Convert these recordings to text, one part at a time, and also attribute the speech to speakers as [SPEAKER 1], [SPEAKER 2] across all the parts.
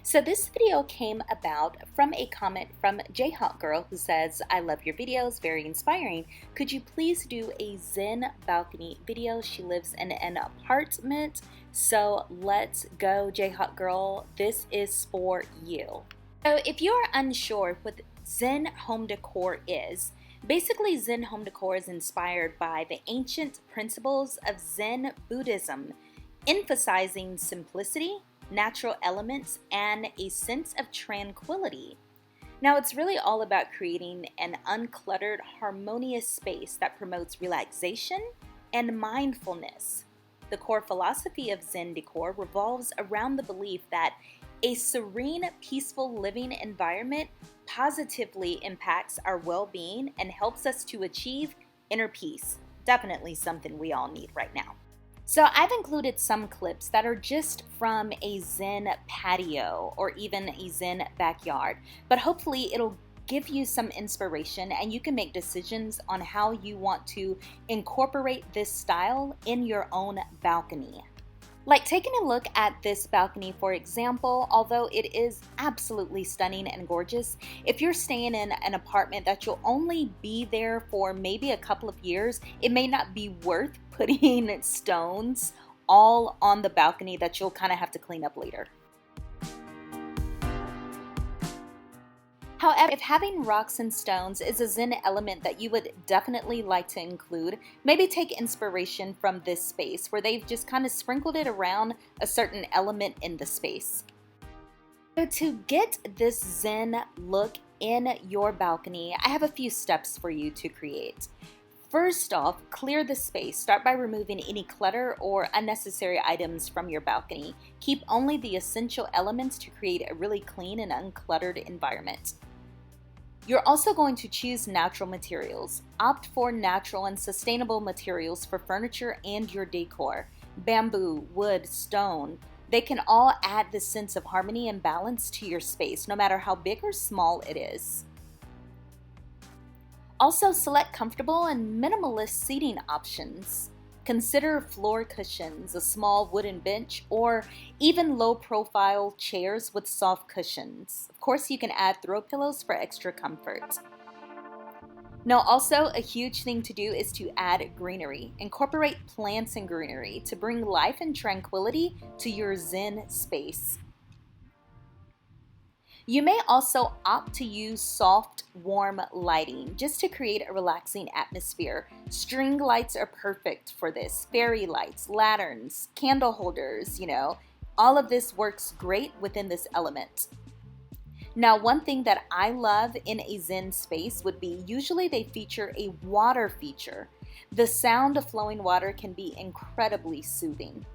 [SPEAKER 1] So this video came about from a comment from JHotGirl who says, I love your videos, very inspiring. Could you please do a Zen balcony video? She lives in an apartment. So let's go, JHotGirl. This is for you. So if you are unsure what Zen home decor is, basically Zen home decor is inspired by the ancient principles of Zen Buddhism, emphasizing simplicity, natural elements, and a sense of tranquility. Now, it's really all about creating an uncluttered, harmonious space that promotes relaxation and mindfulness. The core philosophy of Zen decor revolves around the belief that a serene, peaceful living environment positively impacts our well-being and helps us to achieve inner peace. Definitely something we all need right now. So I've included some clips that are just from a Zen patio or even a Zen backyard, but hopefully it'll give you some inspiration and you can make decisions on how you want to incorporate this style in your own balcony. Like taking a look at this balcony, for example, although it is absolutely stunning and gorgeous, if you're staying in an apartment that you'll only be there for maybe a couple of years, it may not be worth putting stones all on the balcony that you'll kind of have to clean up later. However, if having rocks and stones is a Zen element that you would definitely like to include, maybe take inspiration from this space where they've just kind of sprinkled it around a certain element in the space. So to get this Zen look in your balcony, I have a few steps for you to create. First off, clear the space. Start by removing any clutter or unnecessary items from your balcony. Keep only the essential elements to create a really clean and uncluttered environment. You're also going to choose natural materials. Opt for natural and sustainable materials for furniture and your decor. Bamboo, wood, stone, they can all add this sense of harmony and balance to your space, no matter how big or small it is. Also, select comfortable and minimalist seating options. Consider floor cushions, a small wooden bench, or even low-profile chairs with soft cushions. Of course, you can add throw pillows for extra comfort. Now, also a huge thing to do is to add greenery. Incorporate plants and greenery to bring life and tranquility to your Zen space. You may also opt to use soft, warm lighting just to create a relaxing atmosphere. String lights are perfect for this. Fairy lights, lanterns, candle holders, all of this works great within this element. Now, one thing that I love in a Zen space would be usually they feature a water feature. The sound of flowing water can be incredibly soothing.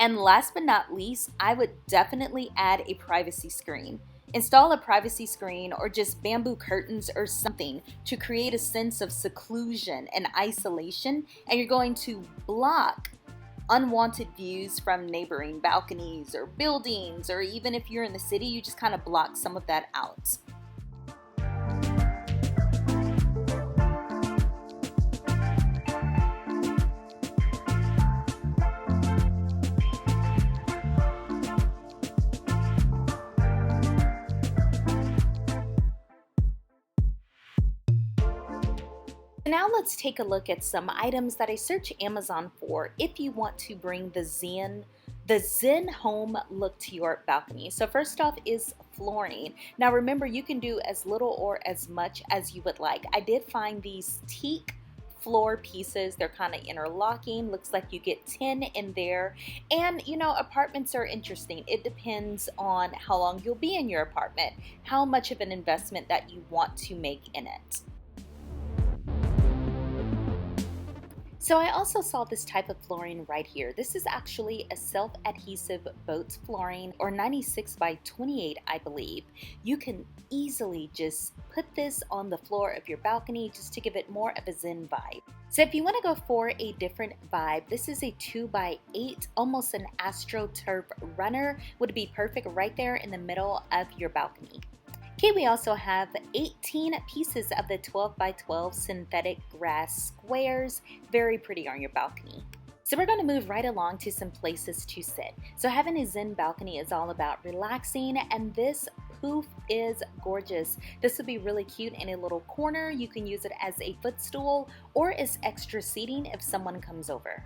[SPEAKER 1] And last but not least, I would definitely add a privacy screen. Install a privacy screen or just bamboo curtains or something to create a sense of seclusion and isolation, and you're going to block unwanted views from neighboring balconies or buildings, or even if you're in the city, you just kind of block some of that out. Now let's take a look at some items that I search Amazon for if you want to bring the Zen home look to your balcony. So first off is flooring. Now remember, you can do as little or as much as you would like. I did find these teak floor pieces. They're kind of interlocking. Looks like you get 10 in there. And apartments are interesting. It depends on how long you'll be in your apartment, how much of an investment that you want to make in it. So I also saw this type of flooring right here. This is actually a self-adhesive boat flooring, or 96 by 28, I believe. You can easily just put this on the floor of your balcony just to give it more of a Zen vibe. So if you want to go for a different vibe, this is a 2x8, almost an AstroTurf runner. Would be perfect right there in the middle of your balcony. Okay, we also have 18 pieces of the 12x12 synthetic grass squares. Very pretty on your balcony. So we're going to move right along to some places to sit. So having a zen balcony is all about relaxing, and this poof is gorgeous. This would be really cute in a little corner. You can use it as a footstool or as extra seating if someone comes over.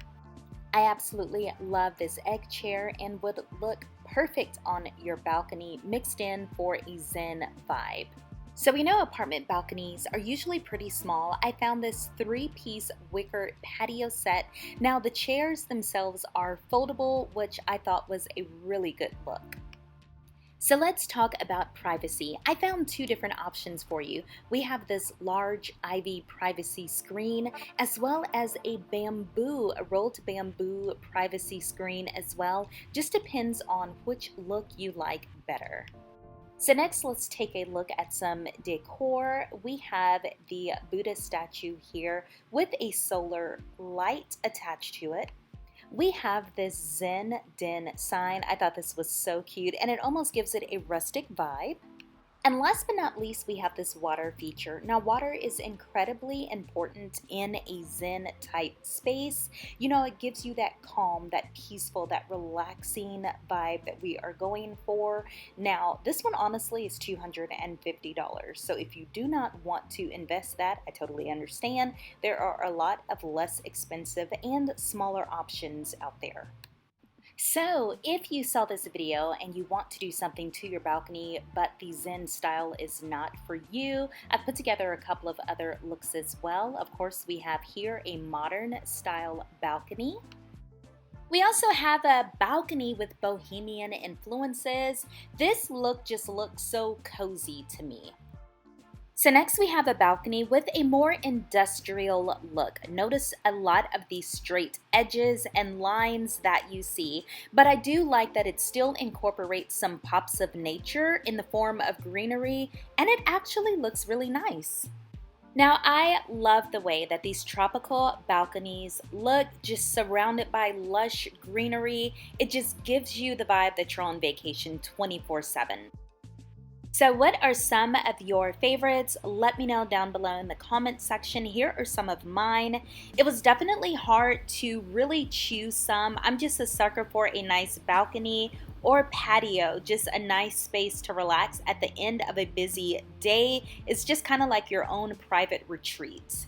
[SPEAKER 1] I absolutely love this egg chair and would look perfect on your balcony, mixed in for a zen vibe. So we know apartment balconies are usually pretty small. I found this 3-piece wicker patio set. Now the chairs themselves are foldable, which I thought was a really good look. So let's talk about privacy. I found 2 different options for you. We have this large ivy privacy screen, as well as a rolled bamboo privacy screen as well. Just depends on which look you like better. So next, let's take a look at some decor. We have the Buddha statue here with a solar light attached to it. We have this Zen Den sign. I thought this was so cute, and it almost gives it a rustic vibe. And last but not least, we have this water feature. Now, water is incredibly important in a Zen type space. You know, it gives you that calm, that peaceful, that relaxing vibe that we are going for. Now, this one honestly is $250. So if you do not want to invest that, I totally understand. There are a lot of less expensive and smaller options out there. So if you saw this video and you want to do something to your balcony, but the Zen style is not for you, I've put together a couple of other looks as well. Of course, we have here a modern style balcony. We also have a balcony with bohemian influences. This look just looks so cozy to me. So next we have a balcony with a more industrial look. Notice a lot of these straight edges and lines that you see, but I do like that it still incorporates some pops of nature in the form of greenery, and it actually looks really nice. Now, I love the way that these tropical balconies look, just surrounded by lush greenery. It just gives you the vibe that you're on vacation 24/7. So what are some of your favorites? Let me know down below in the comment section. Here are some of mine. It was definitely hard to really choose some. I'm just a sucker for a nice balcony or patio, just a nice space to relax at the end of a busy day. It's just kind of like your own private retreat.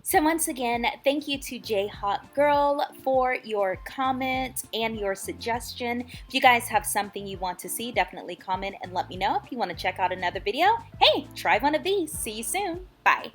[SPEAKER 1] So once again, thank you to JHotGirl for your comment and your suggestion. If you guys have something you want to see, definitely comment and let me know. If you want to check out another video, hey, try one of these. See you soon. Bye.